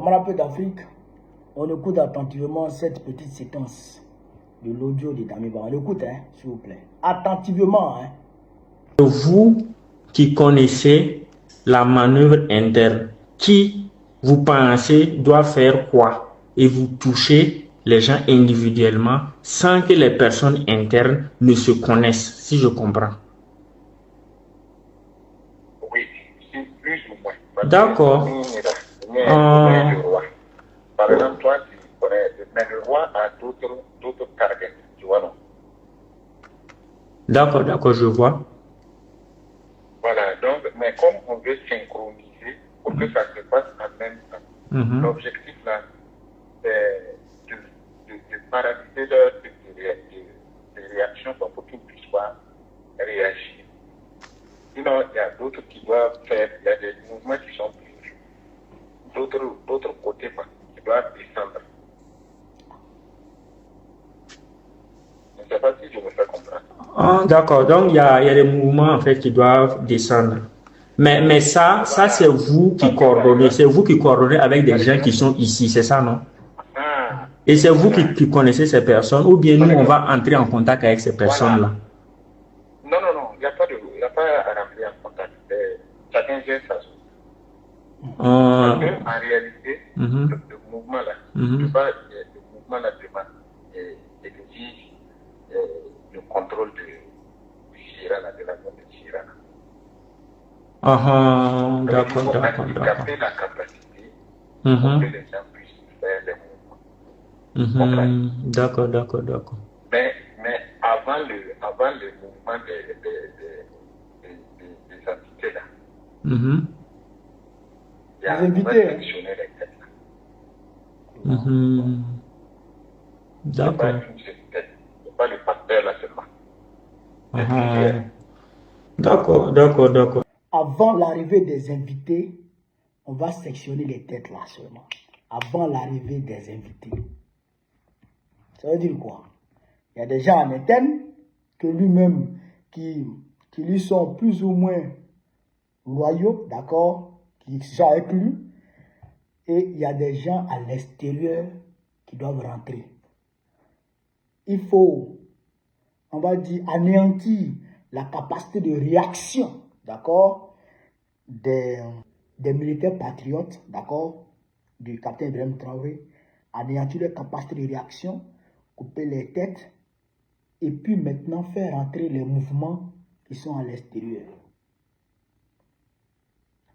Camarades d'Afrique, on écoute attentivement cette petite séquence de l'audio de Damiba. On l'écoute, hein, s'il vous plaît. Attentivement, hein. Vous qui connaissez la manœuvre interne, qui vous pensez doit faire quoi? Et vous touchez les gens individuellement sans que les personnes internes ne se connaissent, si je comprends. Oui, c'est plus ou moins. D'accord. Par exemple, toi, tu connais, mais le roi a d'autres targets, tu vois, non? D'accord, je vois. Voilà, donc, mais comme on veut synchroniser pour que ça se passe en même temps, l'objectif là, c'est de paralyser leur de réaction pour qu'ils ne puissent pas réagir. Sinon, il y a d'autres qui doivent faire, il y a des mouvements qui sont plus, d'autres côtés qui doivent descendre. Je ne sais pas si je me fais comprendre. Ah, d'accord, donc il y a des mouvements en fait qui doivent descendre. Mais ça c'est vous qui coordonnez, c'est vous qui coordonnez avec des gens qui sont ici, c'est ça, non? Et c'est vous qui connaissez ces personnes, ou bien nous on va entrer en contact avec ces personnes-là? Non, il n'y a pas à rentrer en contact. Chacun gère sa chose. Parce qu'en réalité, le mouvement-là, le mouvement-là demande exige le contrôle du Chirana, de la zone de Chirana. D'accord. Il faut handicapper la capacité pour que les gens puissent faire les mouvements. D'accord. Mais avant le mouvement des entités là, il y a un sélectionner les têtes là. D'accord. C'est pas le pasteur là seulement. D'accord. Avant l'arrivée des invités, on va sectionner les têtes là seulement. Avant l'arrivée des invités. Ça veut dire quoi? Il y a des gens en interne que lui-même, qui lui sont plus ou moins loyaux, d'accord, qui sont avec lui. Et il y a des gens à l'extérieur qui doivent rentrer. Il faut, on va dire, anéantir la capacité de réaction, d'accord, des militaires patriotes, d'accord, du capitaine Ibrahim Traoré, anéantir leur capacité de réaction, couper les têtes, et puis maintenant faire entrer les mouvements qui sont à l'extérieur.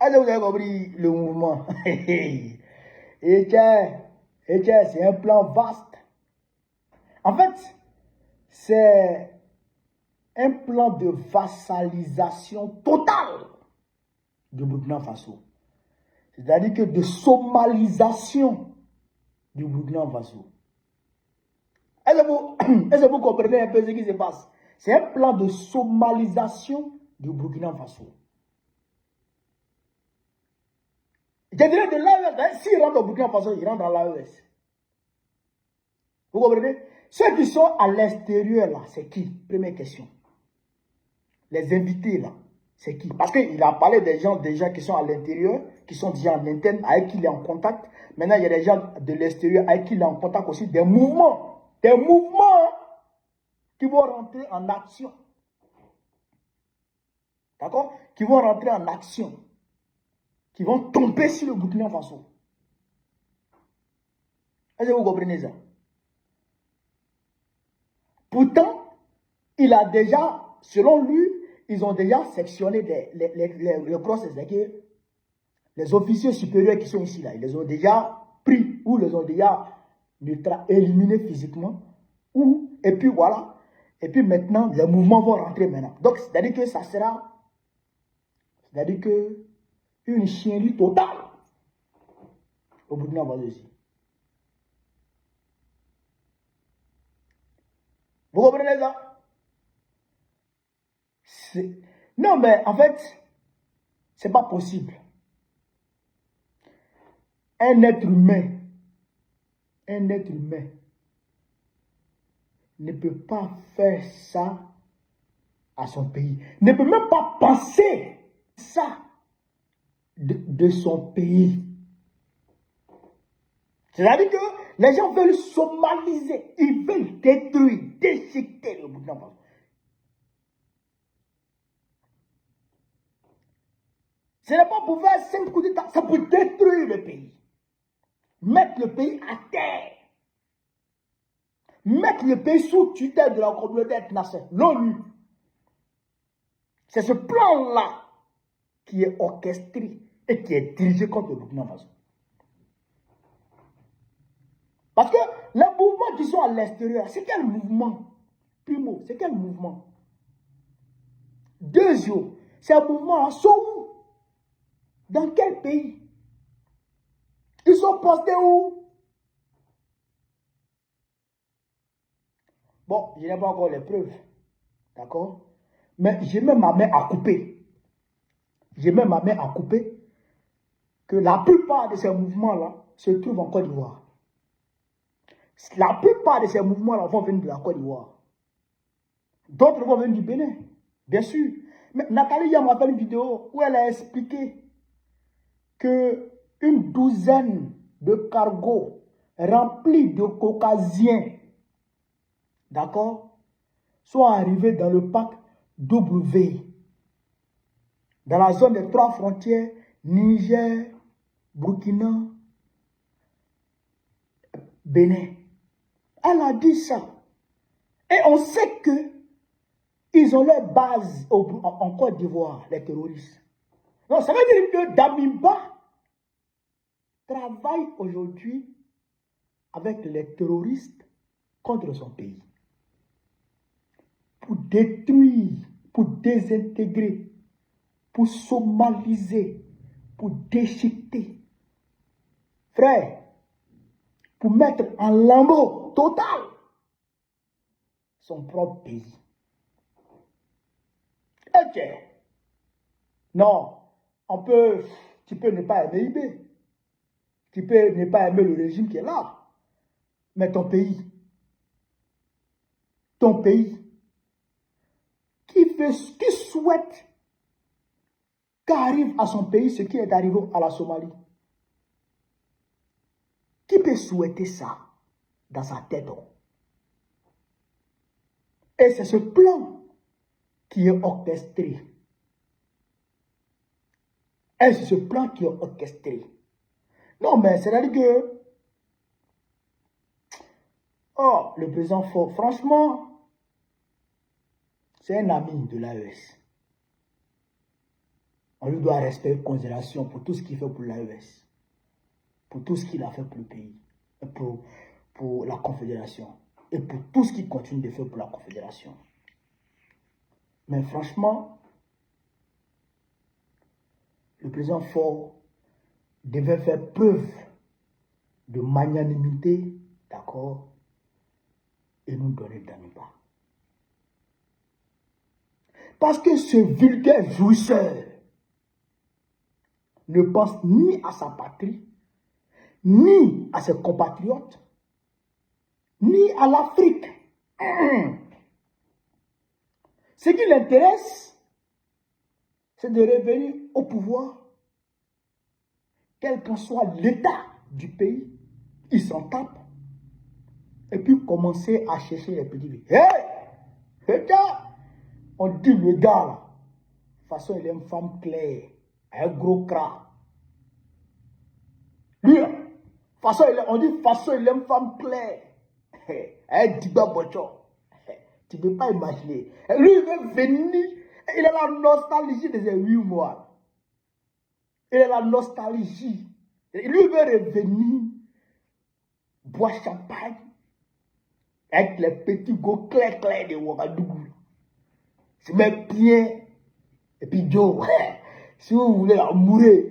Est-ce que vous avez compris le mouvement? Et tiens, c'est un plan vaste. En fait, c'est un plan de vassalisation totale du Burkina Faso. C'est-à-dire que de somalisation du Burkina Faso. Est-ce que vous comprenez un peu ce qui se passe? C'est un plan de somalisation du Burkina Faso. Je dirais de l'AES, s'ils rentrent au Burkina Faso, ils rentrent dans l'AES. Vous comprenez? Ceux qui sont à l'extérieur là, c'est qui? Première question. Les invités là, c'est qui? Parce qu'il a parlé des gens déjà qui sont à l'intérieur, qui sont déjà en interne, avec qui il est en contact. Maintenant, il y a des gens de l'extérieur avec qui il est en contact aussi, des mouvements qui vont rentrer en action. D'accord? Qui vont rentrer en action. Qui vont tomber sur le Burkina Faso. Est-ce que vous comprenez ça? Pourtant, il a déjà, selon lui, ils ont déjà sectionné les process. Les officiers supérieurs qui sont ici, là, ils les ont déjà pris ou les ont déjà éliminés physiquement. Et puis voilà. Et puis maintenant, les mouvements vont rentrer maintenant. Donc, c'est-à-dire que ça sera, c'est-à-dire que une chienlit totale au Burkina Faso aussi. Vous comprenez ça? Non, mais en fait, c'est pas possible. Un être humain ne peut pas faire ça à son pays. Ne peut même pas penser ça de son pays. C'est-à-dire que les gens veulent somaliser, ils veulent détruire, déchiqueter le Burkina Faso. Ce n'est pas pour faire 5 coups d'État, c'est pour détruire le pays. Mettre le pays à terre. Mettre le pays sous tutelle de la communauté internationale, l'ONU. C'est ce plan-là qui est orchestré et qui est dirigé contre le Burkina Faso. Parce que les mouvements qui sont à l'extérieur, c'est quel mouvement? Primo, c'est quel mouvement? Deuxièmement, ces mouvements sont où? Dans quel pays? Ils sont postés où? Bon, je n'ai pas encore les preuves. D'accord? Mais j'ai même ma main à couper. J'ai même ma main à couper que la plupart de ces mouvements-là se trouvent en Côte d'Ivoire. La plupart de ces mouvements-là vont venir de la Côte d'Ivoire. D'autres vont venir du Bénin, bien sûr. Mais Nathalie Yam a fait une vidéo où elle a expliqué qu'une douzaine de cargos remplis de caucasiens, d'accord, sont arrivés dans le parc W, dans la zone des 3 frontières, Niger, Burkina, Bénin. Elle a dit ça. Et on sait que ils ont leur base en Côte d'Ivoire, les terroristes. Donc ça veut dire que Damiba travaille aujourd'hui avec les terroristes contre son pays. Pour détruire, pour désintégrer, pour somaliser, pour déchiqueter. Frère, pour mettre en lambeau total son propre pays. Ok. Non, tu peux ne pas aimer IB. Tu peux ne pas aimer le régime qui est là. Mais ton pays, qui souhaite qu'arrive à son pays ce qui est arrivé à la Somalie. Qui peut souhaiter ça dans sa tête? Et c'est ce plan qui est orchestré. Et c'est ce plan qui est orchestré. Non, mais c'est-à-dire que le président Faure, franchement, c'est un ami de l'AES. On lui doit respect et considération pour tout ce qu'il fait pour l'AES, pour tout ce qu'il a fait pour le pays, et pour la Confédération, et pour tout ce qu'il continue de faire pour la Confédération. Mais franchement, le président Faure devait faire preuve de magnanimité, d'accord, et nous donner Damiba. Parce que ce vulgaire jouisseur ne pense ni à sa patrie, ni à ses compatriotes, ni à l'Afrique. Ce qui l'intéresse, c'est de revenir au pouvoir, quel qu'en soit l'état du pays, il s'en tape, et puis commencer à chercher les petits vies. Hé, on dit le gars là, de toute façon il est une femme claire, un gros cras. Lui, on dit de toute façon il est une femme claire, un diba bocho. Tu ne peux pas imaginer. Lui il veut venir, il a la nostalgie de ses 8 mois. Il a la nostalgie. Lui veut revenir, boire champagne, avec les petits gos clairs de Ouagadougou. Se met bien, et puis Joe, si vous voulez la mourir,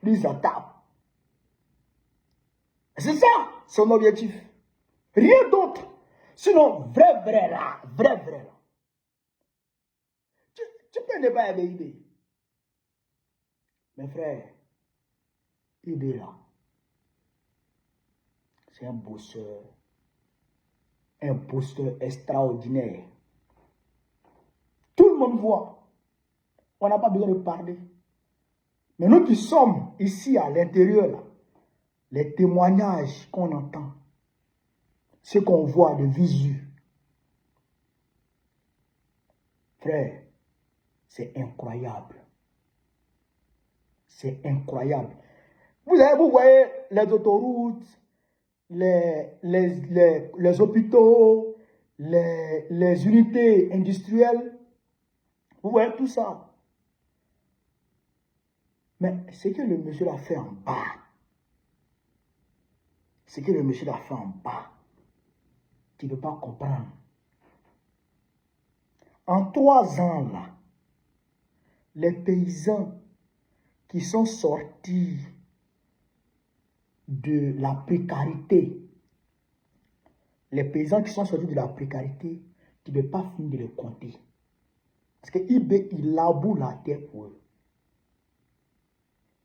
lui ça tape. C'est ça, son objectif. Rien d'autre. Sinon, vrai là. Tu peux ne pas aimer IB. Mes frères, IB là, c'est un bosseur extraordinaire. Tout le monde voit. On n'a pas besoin de parler. Mais nous qui sommes ici à l'intérieur là, les témoignages qu'on entend, ce qu'on voit de visu, frère, c'est incroyable. C'est incroyable. Vous voyez les autoroutes, les hôpitaux, les unités industrielles. Vous voyez tout ça. Mais ce que le monsieur a fait en bas, ce que le monsieur a fait en bas, tu ne peux pas comprendre. En 3 ans, là, les paysans qui sont sortis de la précarité, les paysans qui sont sortis de la précarité, tu ne peux pas finir de les compter. Parce que IB, il laboure la terre pour eux.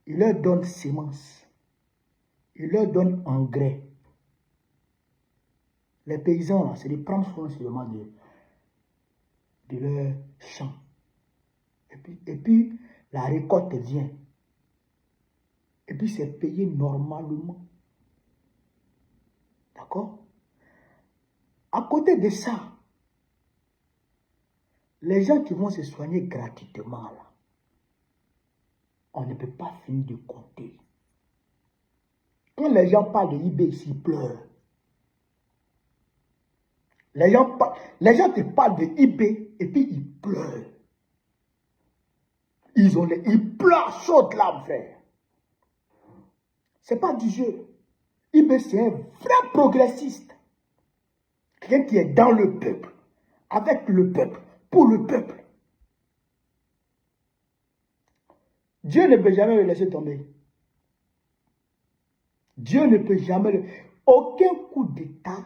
Il leur donne semences. Il leur donne engrais. Les paysans, là, c'est de prendre soin seulement de leur champ. Et puis, la récolte vient. Et puis, c'est payé normalement. D'accord? À côté de ça, les gens qui vont se soigner gratuitement, là, on ne peut pas finir de compter. Quand les gens parlent de IB, ils pleurent. Les gens te parlent de IB et puis ils pleurent. Ils pleurent chaud là, frère. Ce n'est pas du jeu. IB, c'est un vrai progressiste. Quelqu'un qui est dans le peuple, avec le peuple, pour le peuple. Dieu ne peut jamais le laisser tomber. Dieu ne peut jamais le... Aucun coup d'État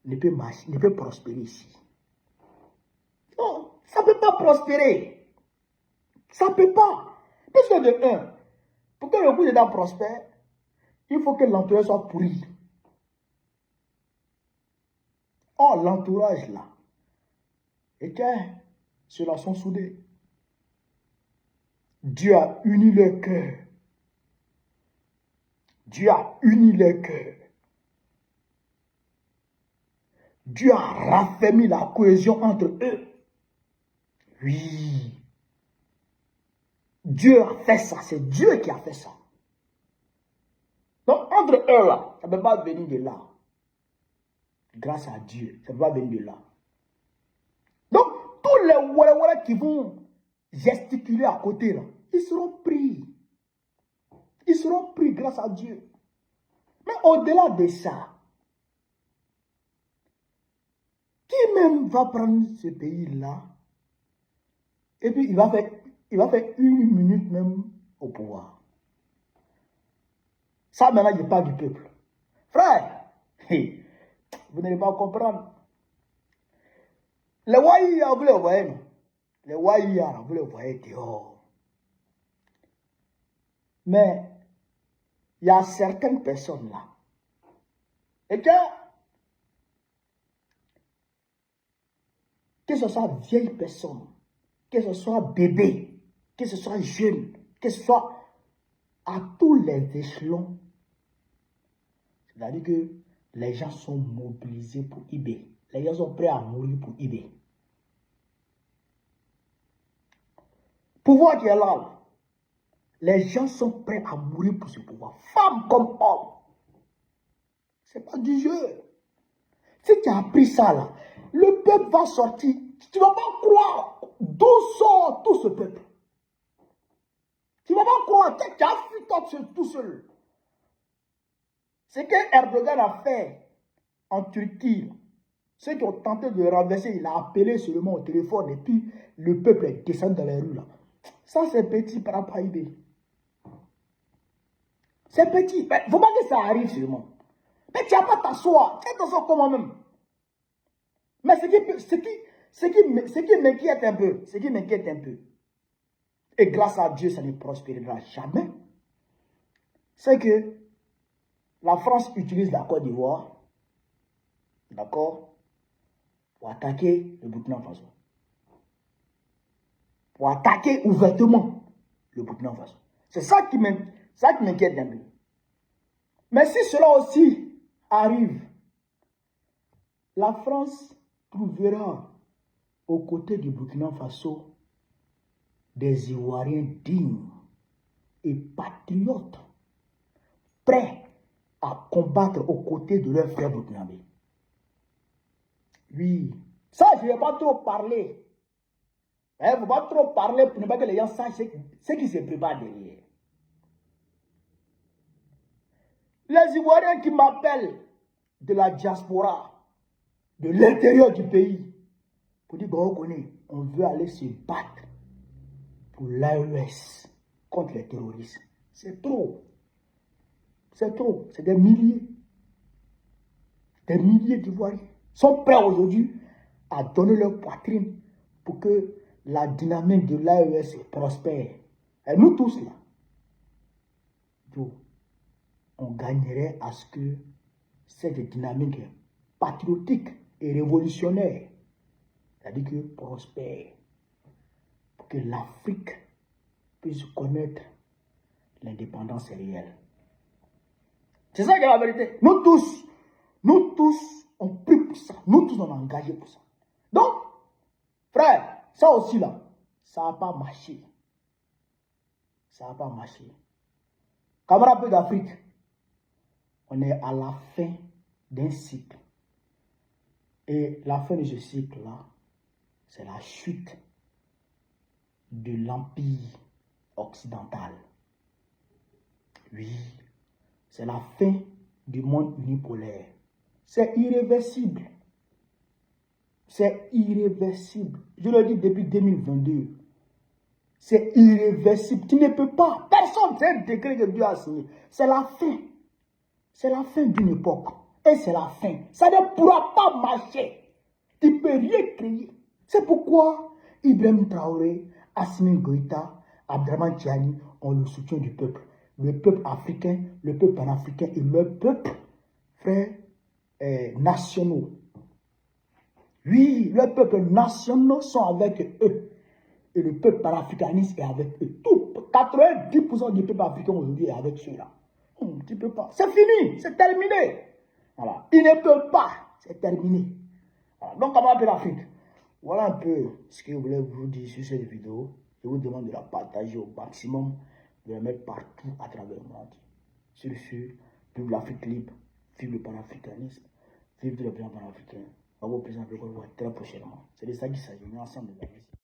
ne peut marcher, ne peut prospérer ici. Non, ça ne peut pas prospérer. Ça ne peut pas. Parce que de un, pour que le coup d'État prospère, il faut que l'entourage soit pourri. Or, l'entourage là, et tiens, ceux-là sont soudés. Dieu a uni leur cœur. Dieu a uni leur cœur. Dieu a raffermi la cohésion entre eux. Oui. Dieu a fait ça. C'est Dieu qui a fait ça. Donc, entre eux là, ça ne peut pas venir de là. Grâce à Dieu, ça ne peut pas venir de là. Donc, tous les Walla qui vont gesticuler à côté là, ils seront pris. Ils seront pris grâce à Dieu. Mais au-delà de ça, qui même va prendre ce pays-là et puis il va faire 1 minute même au pouvoir. Ça maintenant, je parle du peuple. Frère, vous n'allez pas comprendre. Les Waïa, vous les voyez, non? Les Waïa, vous les voyez dehors. Mais il y a certaines personnes là. Et que ce soit vieille personne, que ce soit bébé, que ce soit jeune, que ce soit à tous les échelons. C'est-à-dire que les gens sont mobilisés pour IB. Les gens sont prêts à mourir pour IB. Pouvoir qui est là. Les gens sont prêts à mourir pour ce pouvoir. Femmes comme hommes. Ce n'est pas du jeu. Si tu as appris ça là, le peuple va sortir. Tu ne vas pas croire d'où sort tout ce peuple. Tu ne vas pas croire que tu as fui toi tout seul. Ce que Erdogan a fait en Turquie, ceux qui ont tenté de renverser, il a appelé seulement au téléphone et puis le peuple est descendu dans les rues là. Ça c'est petit par rapport à IB. C'est petit. Il ne faut pas que ça arrive seulement. Mais tu n'as pas t'asseoir. Tu t'asseoir comment même. Mais ce qui m'inquiète un peu, et grâce à Dieu, ça ne prospérera jamais, c'est que la France utilise la Côte d'Ivoire, d'accord, pour attaquer le Burkina Faso. Pour attaquer ouvertement le Burkina Faso. C'est ça qui m'inquiète un peu. Mais si cela aussi arrive, la France trouvera aux côtés du Burkina Faso des Ivoiriens dignes et patriotes, prêts à combattre aux côtés de leurs frères burkinabés. Oui, ça je ne vais pas trop parler. Il ne faut pas trop parler pour ne pas que les gens sachent ce qui se prépare derrière. Les Ivoiriens qui m'appellent de la diaspora, de l'intérieur du pays, pour dire qu'on connaît, on veut aller se battre pour l'AES contre les terroristes. C'est trop. C'est trop. C'est des milliers. Des milliers d'Ivoiriens sont prêts aujourd'hui à donner leur poitrine pour que la dynamique de l'AES prospère. Et nous tous là, on gagnerait à ce que cette dynamique patriotique et révolutionnaire, c'est-à-dire que prospère, pour que l'Afrique puisse connaître l'indépendance réelle. C'est ça qui est la vérité. Nous tous, on prie pour ça. Nous tous, on est engagés pour ça. Donc, frère, ça aussi là, ça n'a pas marché. Ça n'a pas marché. Camarades d'Afrique, on est à la fin d'un cycle. Et la fin de ce cycle-là, c'est la chute de l'empire occidental. Oui, c'est la fin du monde unipolaire. C'est irréversible. C'est irréversible. Je le dis depuis 2022. C'est irréversible. Tu ne peux pas. Personne, c'est un décret que Dieu a signé. C'est la fin. C'est la fin d'une époque. Et c'est la fin. Ça ne pourra pas marcher. Tu ne peux rien créer. C'est pourquoi Ibrahim Traoré, Assimi Goïta, Abdraman Tiani ont le soutien du peuple. Le peuple africain, le peuple panafricain et le peuple, frères, nationaux. Oui, le peuple nationaux sont avec eux. Et le peuple panafricaniste est avec eux. Tout, 90% du peuple africain aujourd'hui est avec ceux-là. Tu ne peux pas. C'est fini, c'est terminé. Voilà. Il ne peut pas. C'est terminé. Voilà. Donc, comment appeler l'Afrique? Voilà un peu ce que je voulais vous dire sur cette vidéo. Je vous demande de la partager au maximum, de la mettre partout à travers le monde. Sur ce, vive l'Afrique libre, vive le panafricanisme, vive le président panafricain. On va vous présenter encore très prochainement. C'est de ça qu'il s'agit. On est ensemble, les amis.